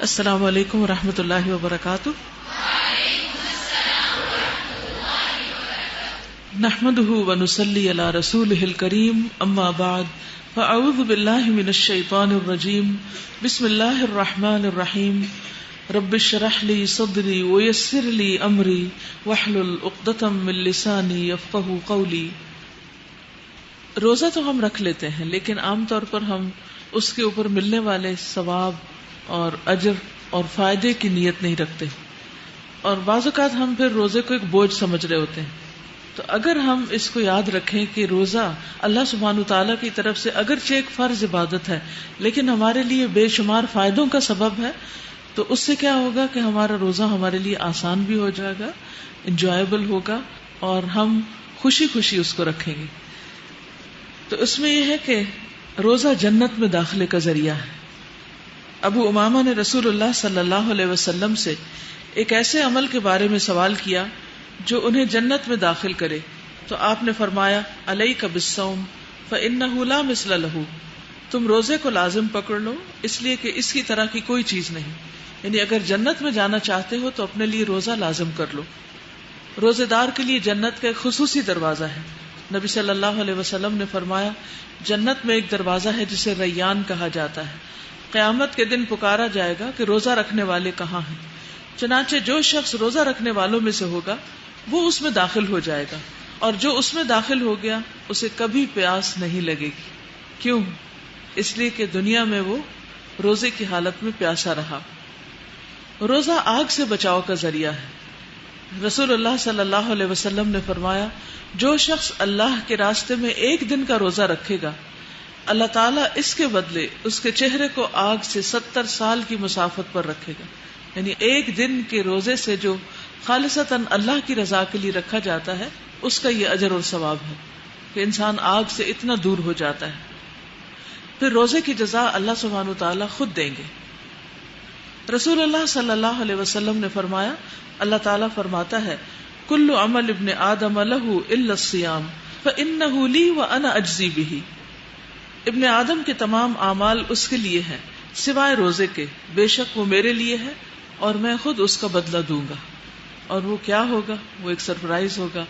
السلام علیکم ورحمۃ اللہ وبرکاتہ. نحمده ونصلي على رسوله الكريم اما بعد فاعوذ بالله من الشيطان الرجيم بسم الله الرحمن الرحيم رب اشرح لي صدري ويسر لي امري واحلل عقدة من لساني يفقهوا قولي. روزہ تو ہم رکھ لیتے ہیں لیکن عام طور پر ہم اس کے اوپر ملنے والے ثواب اور اجر اور فائدے کی نیت نہیں رکھتے، اور بعض اوقات ہم پھر روزے کو ایک بوجھ سمجھ رہے ہوتے ہیں. تو اگر ہم اس کو یاد رکھیں کہ روزہ اللہ سبحانہ وتعالیٰ کی طرف سے اگرچہ ایک فرض عبادت ہے لیکن ہمارے لیے بے شمار فائدوں کا سبب ہے، تو اس سے کیا ہوگا کہ ہمارا روزہ ہمارے لیے آسان بھی ہو جائے گا، انجوائبل ہوگا، اور ہم خوشی خوشی اس کو رکھیں گے. تو اس میں یہ ہے کہ روزہ جنت میں داخلے کا ذریعہ ہے. ابو امامہ نے رسول اللہ صلی اللہ علیہ وسلم سے ایک ایسے عمل کے بارے میں سوال کیا جو انہیں جنت میں داخل کرے، تو آپ نے فرمایا علیک بالصوم فإنہ لا مثل لہ، تم روزے کو لازم پکڑ لو اس لیے کہ اس کی طرح کی کوئی چیز نہیں. یعنی اگر جنت میں جانا چاہتے ہو تو اپنے لیے روزہ لازم کر لو. روزے دار کے لیے جنت کا ایک خصوصی دروازہ ہے. نبی صلی اللہ علیہ وسلم نے فرمایا جنت میں ایک دروازہ ہے جسے ریان کہا جاتا ہے. قیامت کے دن پکارا جائے گا کہ روزہ رکھنے والے کہاں ہیں؟ چنانچہ جو شخص روزہ رکھنے والوں میں سے ہوگا وہ اس میں داخل ہو جائے گا، اور جو اس میں داخل ہو گیا اسے کبھی پیاس نہیں لگے گی. کیوں؟ اس لیے کہ دنیا میں وہ روزے کی حالت میں پیاسا رہا. روزہ آگ سے بچاؤ کا ذریعہ ہے. رسول اللہ صلی اللہ علیہ وسلم نے فرمایا جو شخص اللہ کے راستے میں ایک دن کا روزہ رکھے گا، اللہ تعالیٰ اس کے بدلے اس کے چہرے کو آگ سے 70 سال کی مسافت پر رکھے گا. یعنی ایک دن کے روزے سے جو خالصتاً اللہ کی رضا کے لیے رکھا جاتا ہے اس کا یہ اجر اور ثواب ہے کہ انسان آگ سے اتنا دور ہو جاتا ہے. پھر روزے کی جزا اللہ سبحانہ وتعالیٰ خود دیں گے. رسول اللہ صلی اللہ علیہ وسلم نے فرمایا اللہ تعالیٰ فرماتا ہے کل عمل ابن آدم لہ الا الصیام فإنہ لی وأنا اجزی بہ. ابن آدم کے تمام اعمال اس کے لیے ہیں سوائے روزے کے، بے شک وہ میرے لیے ہے اور میں خود اس کا بدلہ دوں گا. اور وہ کیا ہوگا؟ وہ ایک سرپرائز ہوگا،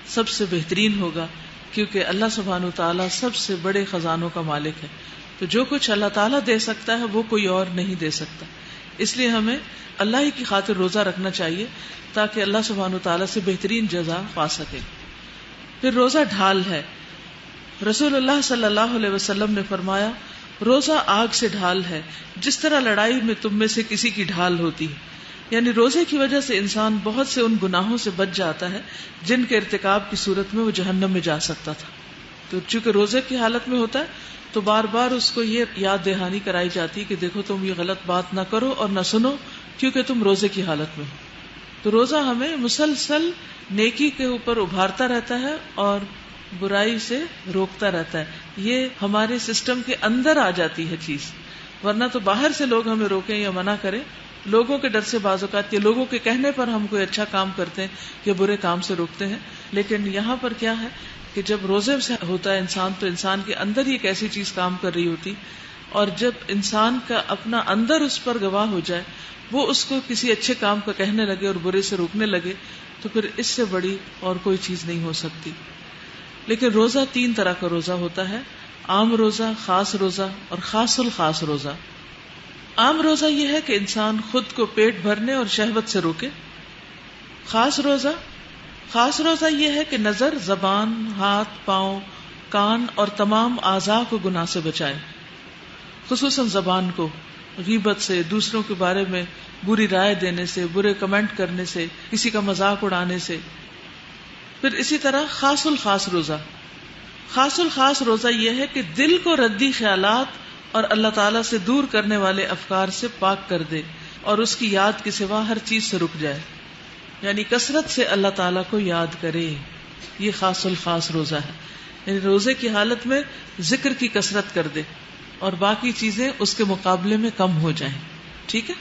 سب سے بہترین ہوگا، کیونکہ اللہ سبحانہ وتعالیٰ سب سے بڑے خزانوں کا مالک ہے. تو جو کچھ اللہ تعالیٰ دے سکتا ہے وہ کوئی اور نہیں دے سکتا. اس لیے ہمیں اللہ ہی کی خاطر روزہ رکھنا چاہیے تاکہ اللہ سبحانہ وتعالیٰ سے بہترین جزا پا سکے. پھر روزہ ڈھال ہے. رسول اللہ صلی اللہ علیہ وسلم نے فرمایا روزہ آگ سے ڈھال ہے جس طرح لڑائی میں تم میں سے کسی کی ڈھال ہوتی ہے. یعنی روزے کی وجہ سے انسان بہت سے ان گناہوں سے بچ جاتا ہے جن کے ارتکاب کی صورت میں وہ جہنم میں جا سکتا تھا. تو چونکہ روزے کی حالت میں ہوتا ہے تو بار بار اس کو یہ یاد دہانی کرائی جاتی کہ دیکھو تم یہ غلط بات نہ کرو اور نہ سنو کیونکہ تم روزے کی حالت میں ہو. تو روزہ ہمیں مسلسل نیکی کے اوپر ابھارتا رہتا ہے اور برائی سے روکتا رہتا ہے. یہ ہمارے سسٹم کے اندر آ جاتی ہے چیز، ورنہ تو باہر سے لوگ ہمیں روکیں یا منع کریں، لوگوں کے ڈر سے بعض اوقات یا لوگوں کے کہنے پر ہم کوئی اچھا کام کرتے ہیں یا برے کام سے روکتے ہیں. لیکن یہاں پر کیا ہے کہ جب روزے سے ہوتا ہے انسان تو انسان کے اندر ہی ایک ایسی چیز کام کر رہی ہوتی، اور جب انسان کا اپنا اندر اس پر گواہ ہو جائے، وہ اس کو کسی اچھے کام کا کہنے لگے اور برے سے روکنے لگے، تو پھر اس سے بڑی اور کوئی چیز نہیں ہو سکتی. لیکن روزہ 3 طرح کا روزہ ہوتا ہے: عام روزہ، خاص روزہ اور خاص الخاص روزہ. عام روزہ یہ ہے کہ انسان خود کو پیٹ بھرنے اور شہوت سے روکے. خاص روزہ یہ ہے کہ نظر، زبان، ہاتھ، پاؤں، کان اور تمام اعضاء کو گناہ سے بچائے، خصوصاً زبان کو غیبت سے، دوسروں کے بارے میں بری رائے دینے سے، برے کمنٹ کرنے سے، کسی کا مذاق اڑانے سے. پھر اسی طرح خاص الخاص روزہ یہ ہے کہ دل کو ردی خیالات اور اللہ تعالیٰ سے دور کرنے والے افکار سے پاک کر دے اور اس کی یاد کے سوا ہر چیز سے رک جائے. یعنی کثرت سے اللہ تعالیٰ کو یاد کرے. یہ خاص الخاص روزہ ہے. یعنی روزے کی حالت میں ذکر کی کثرت کر دے اور باقی چیزیں اس کے مقابلے میں کم ہو جائیں. ٹھیک ہے.